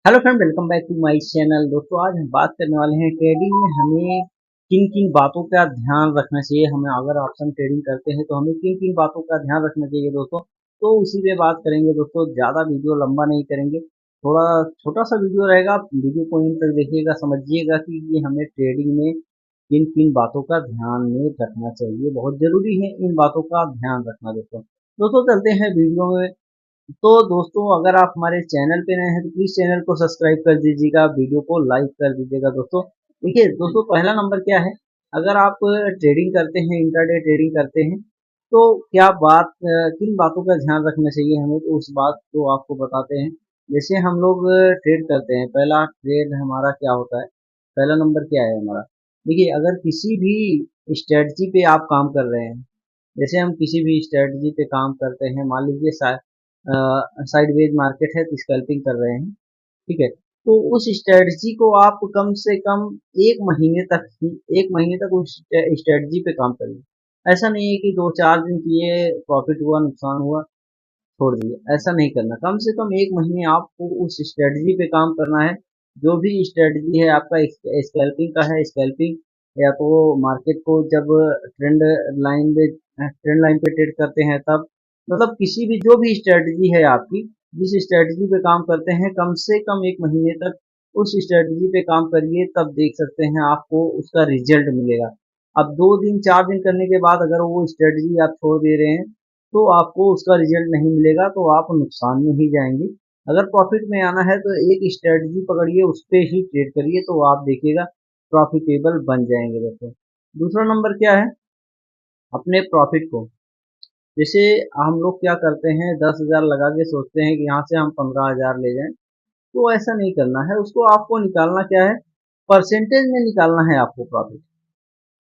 Hello friend, welcome back to my channel. दोस्तों, आज हम बात करने वाले हैं ट्रेडिंग में हमें किन किन बातों का ध्यान रखना चाहिए। हमें अगर ऑप्शन ट्रेडिंग करते हैं तो हमें किन किन बातों का ध्यान रखना चाहिए दोस्तों। तो उसी पे बात करेंगे दोस्तों। ज़्यादा वीडियो लंबा नहीं करेंगे, थोड़ा छोटा सा वीडियो रहेगा। वीडियो को इन तक देखिएगा, समझिएगा कि ये हमें ट्रेडिंग में किन किन बातों का ध्यान में रखना चाहिए। बहुत ज़रूरी है इन बातों का ध्यान रखना दोस्तों। दोस्तों, चलते हैं वीडियो में। तो दोस्तों, अगर आप हमारे चैनल पे नए हैं तो प्लीज़ चैनल को सब्सक्राइब कर दीजिएगा, वीडियो को लाइक कर दीजिएगा दोस्तों। देखिए दोस्तों, पहला नंबर क्या है। अगर आप ट्रेडिंग करते हैं, इंट्राडे ट्रेडिंग करते हैं, तो किन बातों का ध्यान रखना चाहिए हमें, तो उस बात को आपको बताते हैं। जैसे हम लोग ट्रेड करते हैं, पहला ट्रेड हमारा क्या होता है, पहला नंबर क्या है हमारा। देखिए, अगर किसी भी स्ट्रेटजी पे आप काम कर रहे हैं, जैसे हम किसी भी स्ट्रेटजी पे काम करते हैं, मान लीजिए साइडवेज मार्केट है तो स्कैल्पिंग कर रहे हैं, ठीक है। तो उस स्ट्रेटजी को आप कम से कम 1 महीने तक उस स्ट्रेटजी पे काम करिए। ऐसा नहीं है कि 2-4 दिन किए, प्रॉफिट हुआ, नुकसान हुआ, छोड़ दिए। ऐसा नहीं करना। कम से कम 1 महीने आपको उस स्ट्रेटजी पे काम करना है। जो भी स्ट्रेटजी है आपका, स्कैल्पिंग का है, स्कैल्पिंग, या तो मार्केट को जब ट्रेंड ट्रेंड लाइन पे ट्रेड करते हैं तब, मतलब किसी भी जो भी स्ट्रेटजी है आपकी, जिस स्ट्रेटजी पे काम करते हैं, कम से कम 1 महीने तक उस स्ट्रेटजी पे काम करिए, तब देख सकते हैं आपको उसका रिजल्ट मिलेगा। अब 2 दिन 4 दिन करने के बाद अगर वो स्ट्रेटजी आप छोड़ दे रहे हैं तो आपको उसका रिजल्ट नहीं मिलेगा, तो आप नुकसान में ही जाएंगे। अगर प्रॉफिट में आना है तो एक स्ट्रेटजी पकड़िए, उस पे ही ट्रेड करिए, तो आप देखिएगा प्रॉफिटेबल बन जाएंगे दोस्तों। दूसरा नंबर क्या है, अपने प्रॉफिट को, जैसे हम लोग क्या करते हैं, 10,000 लगा के सोचते हैं कि यहाँ से हम 15,000 ले जाएं। तो ऐसा नहीं करना है, उसको आपको निकालना क्या है, परसेंटेज में निकालना है आपको प्रॉफिट।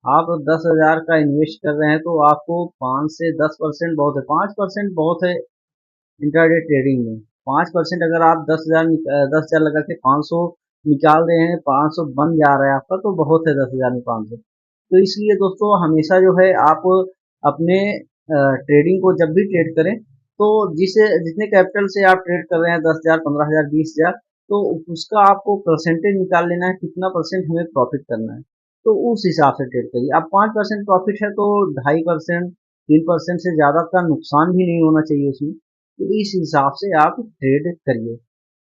आप 10,000 का इन्वेस्ट कर रहे हैं तो आपको 5 से 10% बहुत है, 5% बहुत है इंट्राडे ट्रेडिंग में। 5% अगर आप 10,000 लगा के 500 निकाल रहे हैं, 500 बन जा रहा है आपका, तो बहुत है 10,000 में 500। तो इसलिए दोस्तों, हमेशा जो है आप अपने ट्रेडिंग को जब भी ट्रेड करें, तो जितने कैपिटल से आप ट्रेड कर रहे हैं, 10,000, 15,000, 20,000, तो उसका आपको परसेंटेज निकाल लेना है, कितना परसेंट हमें प्रॉफिट करना है। तो उस हिसाब से ट्रेड करिए। अब 5% प्रॉफिट है तो 2.5%, 3% से ज़्यादा का नुकसान भी नहीं होना चाहिए उसमें। तो इस हिसाब से आप ट्रेड करिए।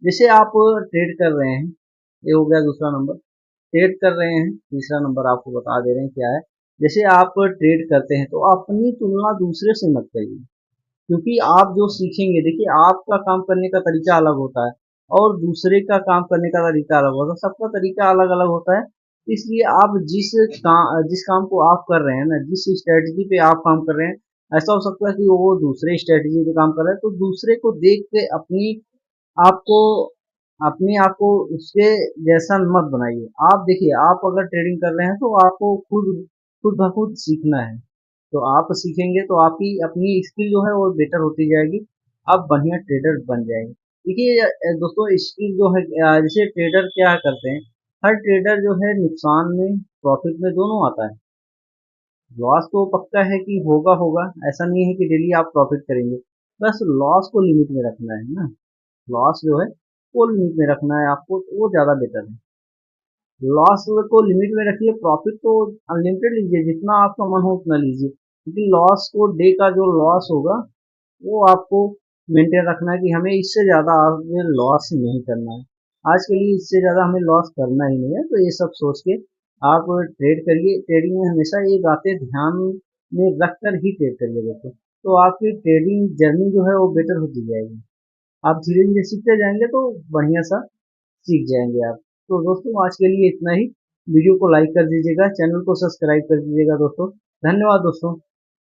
जैसे आप ट्रेड कर रहे हैं, ये हो गया दूसरा नंबर। ट्रेड कर रहे हैं, तीसरा नंबर आपको बता दे रहे हैं क्या है। जैसे आप ट्रेड करते हैं तो अपनी तुलना दूसरे से मत करिए, क्योंकि आप जो सीखेंगे, देखिए आपका काम करने का तरीका अलग होता है और दूसरे का काम करने का तरीका अलग होता है, सबका तरीका अलग अलग होता है। इसलिए आप जिस काम को आप कर रहे हैं ना, जिस स्ट्रेटजी पे आप काम कर रहे हैं, ऐसा हो सकता है कि वो दूसरे स्ट्रेटजी पे काम कर रहा है, तो दूसरे को देख के आपको अपने आप को उसके जैसा मत बनाइए। आप देखिए, आप अगर ट्रेडिंग कर रहे हैं तो आपको खुद खुद ब खुद सीखना है। तो आप सीखेंगे तो आपकी अपनी स्किल जो है वो बेटर होती जाएगी, आप बढ़िया ट्रेडर बन जाएंगे। देखिए दोस्तों, स्किल जो है, जैसे ट्रेडर क्या करते हैं, हर ट्रेडर जो है नुकसान में प्रॉफिट में दोनों आता है। लॉस तो पक्का है कि होगा होगा, ऐसा नहीं है कि डेली आप प्रॉफिट करेंगे। बस लॉस को लिमिट में रखना है ना, लॉस जो है वो लिमिट में रखना है आपको, तो वो ज़्यादा बेटर है। लॉस को लिमिट में रखिए, प्रॉफिट तो अनलिमिटेड लीजिए, जितना आपका मन हो उतना लीजिए, क्योंकि लॉस को, डे का जो लॉस होगा वो आपको मेंटेन रखना है कि हमें इससे ज़्यादा आगे लॉस नहीं करना है। आज के लिए इससे ज़्यादा हमें लॉस करना ही नहीं है, तो ये सब सोच के आप ट्रेड करिए। ट्रेडिंग में हमेशा ये बातें ध्यान में रख कर ही ट्रेड करिए दोस्तों, तो आपकी ट्रेडिंग जर्नी जो है वो बेटर होती जाएगी। आप धीरे धीरे सीखते जाएंगे तो बढ़िया सा सीख जाएंगे आप। तो दोस्तों, आज के लिए इतना ही। वीडियो को लाइक कर दीजिएगा, चैनल को सब्सक्राइब कर दीजिएगा दोस्तों। धन्यवाद दोस्तों।